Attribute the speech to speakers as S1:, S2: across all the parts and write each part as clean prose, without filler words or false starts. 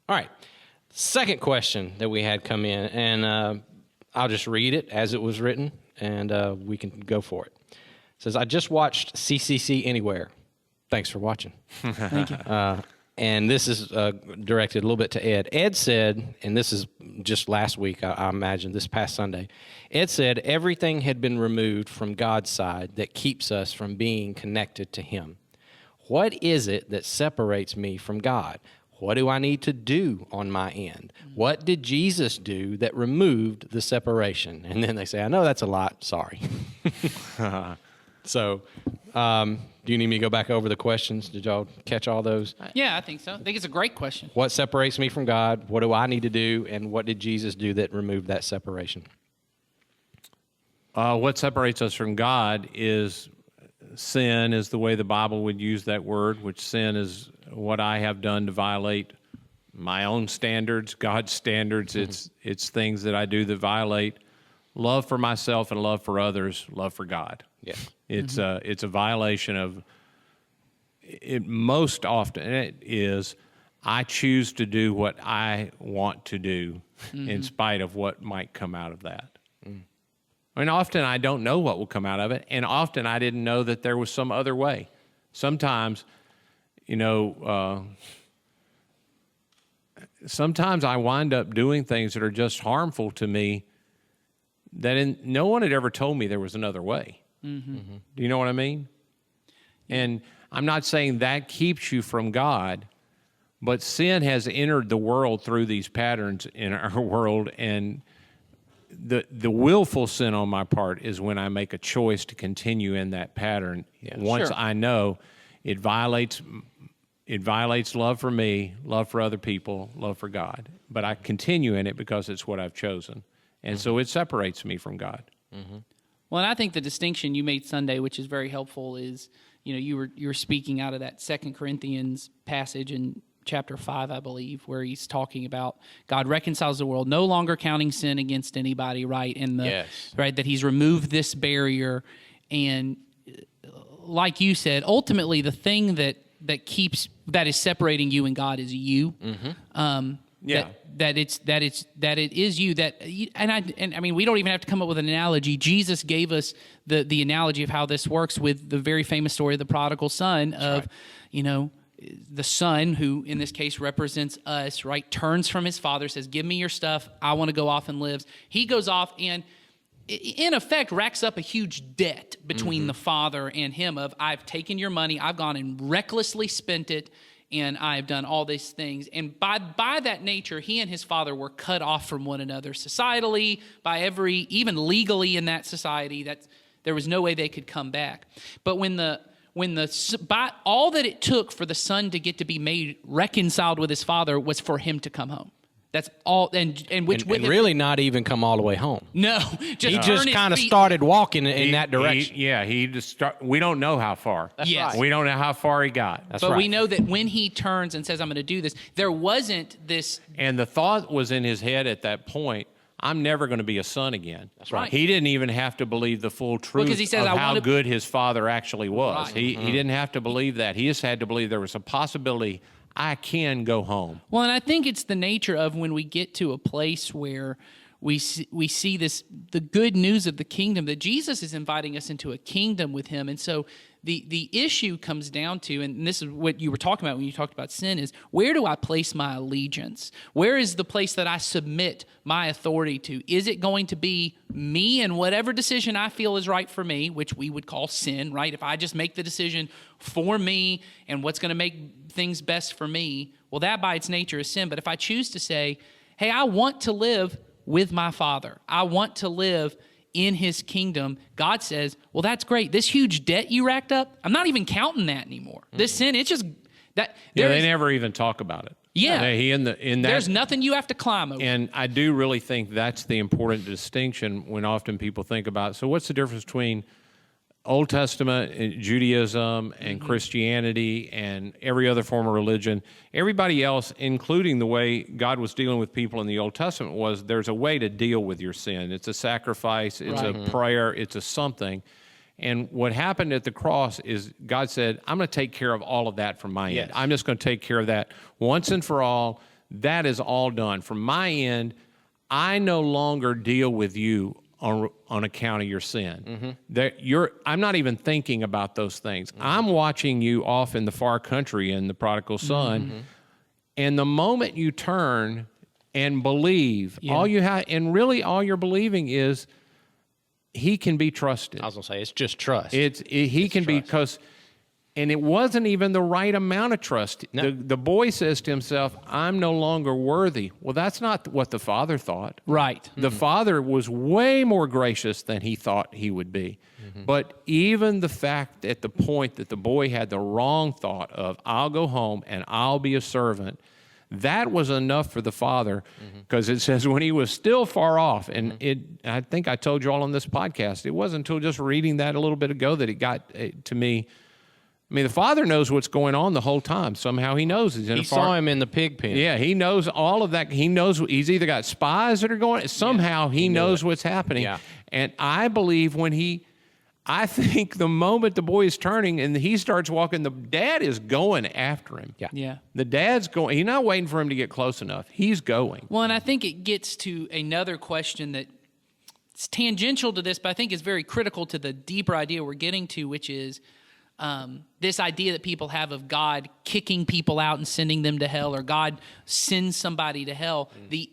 S1: All right. Second question that we had come in, and I'll just read it as it was written, and we can go for it. It says, I just watched CCC Anywhere. Thanks for watching.
S2: Thank you.
S1: And this is directed a little bit to Ed. Ed said, and this is just last week, I imagine, this past Sunday. Ed said, everything had been removed from God's side that keeps us from being connected to Him. What is it that separates me from God? What do I need to do on my end? What did Jesus do that removed the separation? And then they say, I know that's a lot. Sorry. So, do you need me to go back over the questions? Did y'all catch all those?
S2: Yeah, I think so. I think it's a great question.
S1: What separates me from God? What do I need to do? And what did Jesus do that removed that separation?
S3: What separates us from God is sin, is the way the Bible would use that word, which sin is what I have done to violate my own standards, God's standards. Mm-hmm. It's things that I do that violate love for myself and love for others, love for God.
S1: Yeah.
S3: It's a violation of it. Most often it is I choose to do what I want to do in spite of what might come out of that. I mean, often I don't know what will come out of it, and often I didn't know that there was some other way. Sometimes, sometimes I wind up doing things that are just harmful to me that no one had ever told me there was another way. Mm-hmm. Do you know what I mean? And I'm not saying that keeps you from God, but sin has entered the world through these patterns in our world, and the willful sin on my part is when I make a choice to continue in that pattern. Yeah, once I know it violates love for me, love for other people, love for God. But I continue in it because it's what I've chosen. And so it separates me from God.
S2: Mm-hmm. Well, and I think the distinction you made Sunday, which is very helpful, is you were speaking out of that 2 Corinthians passage in chapter 5, I believe, where he's talking about God reconciles the world, no longer counting sin against anybody, right? And right, that He's removed this barrier, and like you said, ultimately the thing that is separating you and God is you. Mm-hmm. That it is you and I mean, we don't even have to come up with an analogy. Jesus gave us the analogy of how this works with the very famous story of the prodigal son. That's right. The son, who in this case represents us, right, turns from his father, says, "Give me your stuff. I want to go off and live." He goes off and, in effect, racks up a huge debt between the father and him. Of, I've taken your money, I've gone and recklessly spent it, and I've done all these things. And by that nature, he and his father were cut off from one another societally, even legally in that society. That there was no way they could come back. But by all that it took for the son to get to be made reconciled with his father was for him to come home. That's all, and
S1: really not even come all the way home.
S2: No,
S1: he just kind of started walking in that direction.
S3: He just we don't know how far.
S2: Yes.
S3: Right. We don't know how far he got.
S2: But we know that when he turns and says, "I'm going to do this," there wasn't this.
S3: And the thought was in his head at that point, I'm never going to be a son again.
S1: That's right.
S3: He didn't even have to believe the full truth
S2: he says,
S3: of how good his father actually was.
S2: Right.
S3: He didn't have to believe that. He just had to believe there was a possibility I can go home.
S2: Well, and I think it's the nature of when we get to a place where we see the good news of the kingdom, that Jesus is inviting us into a kingdom with him. And so the issue comes down to, and this is what you were talking about when you talked about sin, is where do I place my allegiance? Where is the place that I submit my authority to? Is it going to be me and whatever decision I feel is right for me, which we would call sin, right? If I just make the decision for me and what's going to make things best for me, well, that by its nature is sin. But if I choose to say, hey, I want to live with my Father, I want to live in his kingdom, God says, well, that's great. This huge debt you racked up, I'm not even counting that anymore. This sin, it's just that.
S3: They never even talk about it.
S2: Yeah.
S3: There's
S2: nothing you have to climb over.
S3: And I do really think that's the important distinction when often people think about, so what's the difference between Old Testament Judaism and Christianity and every other form of religion? Everybody else, including the way God was dealing with people in the Old Testament, was there's a way to deal with your sin. It's a sacrifice, it's a prayer, it's a something. And what happened at the cross is God said, I'm going to take care of all of that from my end. I'm just going to take care of that once and for all. that is all done. From my end, I no longer deal with you on account of your sin. I'm not even thinking about those things. I'm watching you off in the far country in the prodigal son. And the moment you turn and believe, all you have, and really all you're believing is he can be trusted.
S1: I was going to say, it's just trust.
S3: He can be, because, and it wasn't even the right amount of trust.
S1: No.
S3: The boy says to himself, I'm no longer worthy. Well, that's not what the father thought.
S2: Right.
S3: The father was way more gracious than he thought he would be. But even the fact at the point that the boy had the wrong thought of, I'll go home and I'll be a servant, that was enough for the father, because it says when he was still far off, and I think I told you all on this podcast, it wasn't until just reading that a little bit ago that it got to me. I mean, the father knows what's going on the whole time. Somehow he knows he's in
S1: He
S3: a far.
S1: saw him in the pig pen.
S3: Yeah, he knows all of that. He knows he's either got spies that are going. Somehow he knows what's happening.
S1: Yeah.
S3: And I believe I think the moment the boy is turning and he starts walking, the dad is going after him.
S1: Yeah.
S2: Yeah.
S3: The dad's going. He's not waiting for him to get close enough. He's going.
S2: Well, and I think it gets to another question that it's tangential to this, but I think is very critical to the deeper idea we're getting to, which is this idea that people have of God kicking people out and sending them to hell, or God sends somebody to hell. The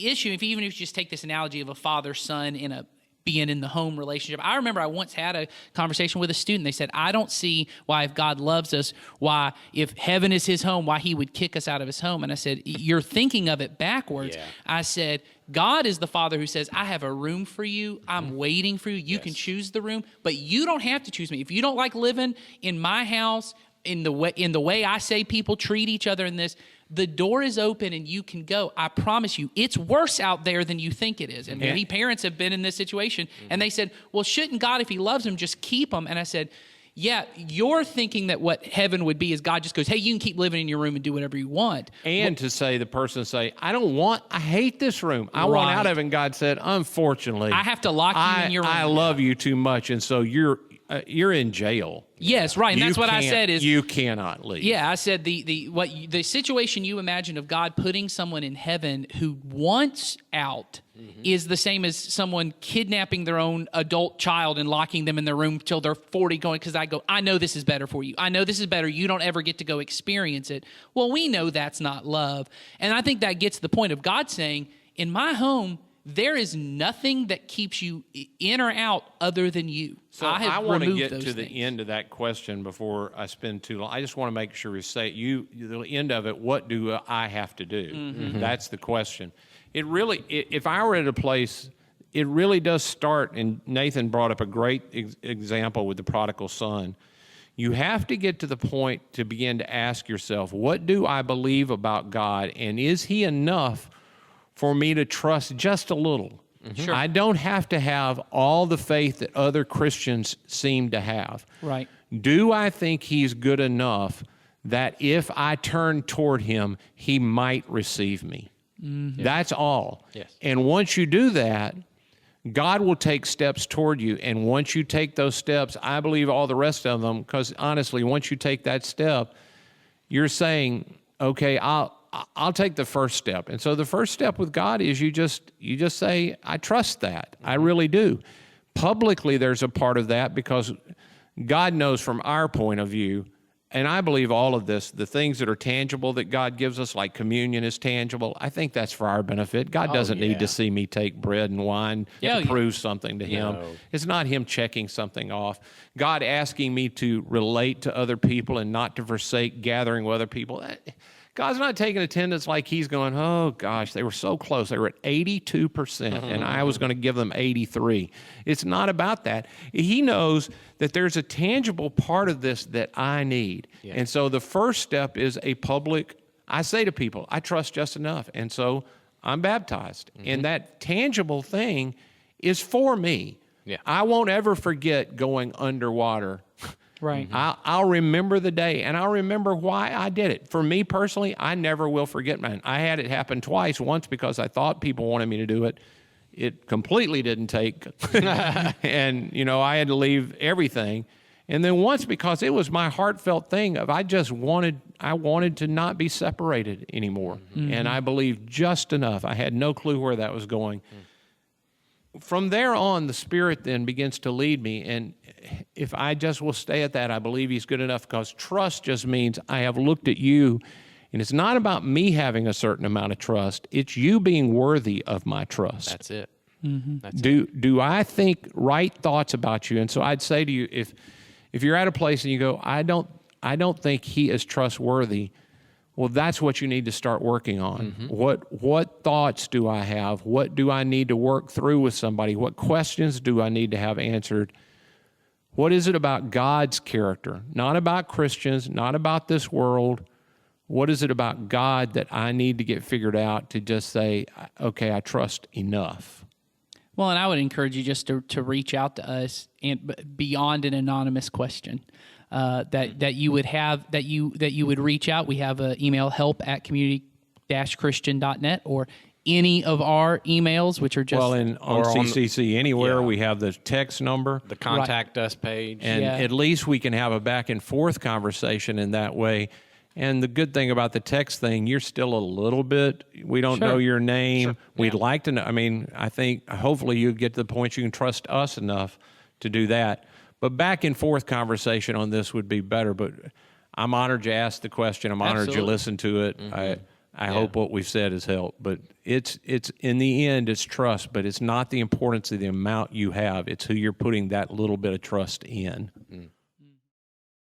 S2: issue, even if you just take this analogy of a father-son being in the home relationship. I remember I once had a conversation with a student. They said, I don't see why, if God loves us, why, if heaven is his home, why he would kick us out of his home. And I said, you're thinking of it backwards.
S1: Yeah.
S2: I said, God is the father who says, I have a room for you. I'm waiting for you. You can choose the room, but you don't have to choose me. If you don't like living in my house, in the way I say people treat each other in this, the door is open and you can go. I promise you, it's worse out there than you think it is. And many parents have been in this situation, and they said, well, shouldn't God, if he loves them, just keep them? And I said, yeah, you're thinking that what heaven would be is God just goes, hey, you can keep living in your room and do whatever you want.
S3: And to say, the person say, I hate this room. I want out of it. And God said, unfortunately,
S2: I have to lock you in your room.
S3: I love you too much. And so you're in jail.
S2: Yes, right. And that's what I said is,
S3: you cannot leave.
S2: yeah, I said the situation you imagine of God putting someone in heaven who wants out is the same as someone kidnapping their own adult child and locking them in their room till they're 40 going, because I know this is better for you. I know this is better. You don't ever get to go experience it. Well, we know that's not love. And I think that gets to the point of God saying, in my home, there is nothing that keeps you in or out other than you.
S3: So
S2: I have
S3: want to
S2: removed
S3: get
S2: those
S3: to the
S2: things.
S3: end of that question before I spend too long. I just want to make sure we say the end of it. What do I have to do? That's the question. It really, if I were at a place, it really does start. And Nathan brought up a great example with the prodigal son. You have to get to the point to begin to ask yourself, what do I believe about God, and is he enough for me to trust just a little?
S2: Sure.
S3: I don't have to have all the faith that other Christians seem to have.
S2: Right.
S3: Do I think he's good enough that if I turn toward him, he might receive me? That's all.
S1: Yes.
S3: And once you do that, God will take steps toward you. And once you take those steps, I believe all the rest of them, because honestly, once you take that step, you're saying, okay, I'll take the first step. And so the first step with God is you just say, I trust that. I really do. Publicly, there's a part of that because God knows from our point of view, and I believe all of this, the things that are tangible that God gives us, like communion is tangible, I think that's for our benefit. God doesn't need to see me take bread and wine to prove something to him.
S1: No.
S3: It's not him checking something off. God asking me to relate to other people and not to forsake gathering with other people. God's not taking attendance like he's going, oh, gosh, they were so close. They were at 82%, and I was going to give them 83. It's not about that. He knows that there's a tangible part of this that I need. Yeah. And so the first step is a public, I say to people, I trust just enough. And so I'm baptized. And that tangible thing is for me.
S1: Yeah.
S3: I won't ever forget going underwater.
S2: Right.
S3: I'll remember the day, and I'll remember why I did it. For me personally, I never will forget, man. I had it happen twice. Once because I thought people wanted me to do it. It completely didn't take. And, I had to leave everything. And then once, because it was my heartfelt thing of I wanted to not be separated anymore. And I believed just enough. I had no clue where that was going. From there on, the Spirit then begins to lead me. And if I just will stay at that, I believe He's good enough, because trust just means I have looked at you. And it's not about me having a certain amount of trust. It's you being worthy of my trust.
S1: That's it.
S3: Do I think right thoughts about you? And so I'd say to you, if you're at a place and you go, I don't think he is trustworthy, well, that's what you need to start working on. What thoughts do I have? What do I need to work through with somebody? What questions do I need to have answered? What is it about God's character? Not about Christians, not about this world. What is it about God that I need to get figured out to just say, okay, I trust enough?
S2: Well, and I would encourage you just to reach out to us and beyond an anonymous question. That you would have that you would reach out. We have an email, help@community-christian.net, or any of our emails, which are just
S3: on CCC anywhere. We have the text number,
S1: The contact us page.
S3: and at least we can have a back and forth conversation in that way. And the good thing about the text thing, you're still a little bit, we don't know your name. We'd like to know. I mean, I think hopefully you get to the point you can trust us enough to do that. But back and forth conversation on this would be better. But I'm honored you asked the question. I'm honored you listened to it. I hope what we've said has helped. But it's in the end, it's trust. But it's not the importance of the amount you have. It's who you're putting that little bit of trust in.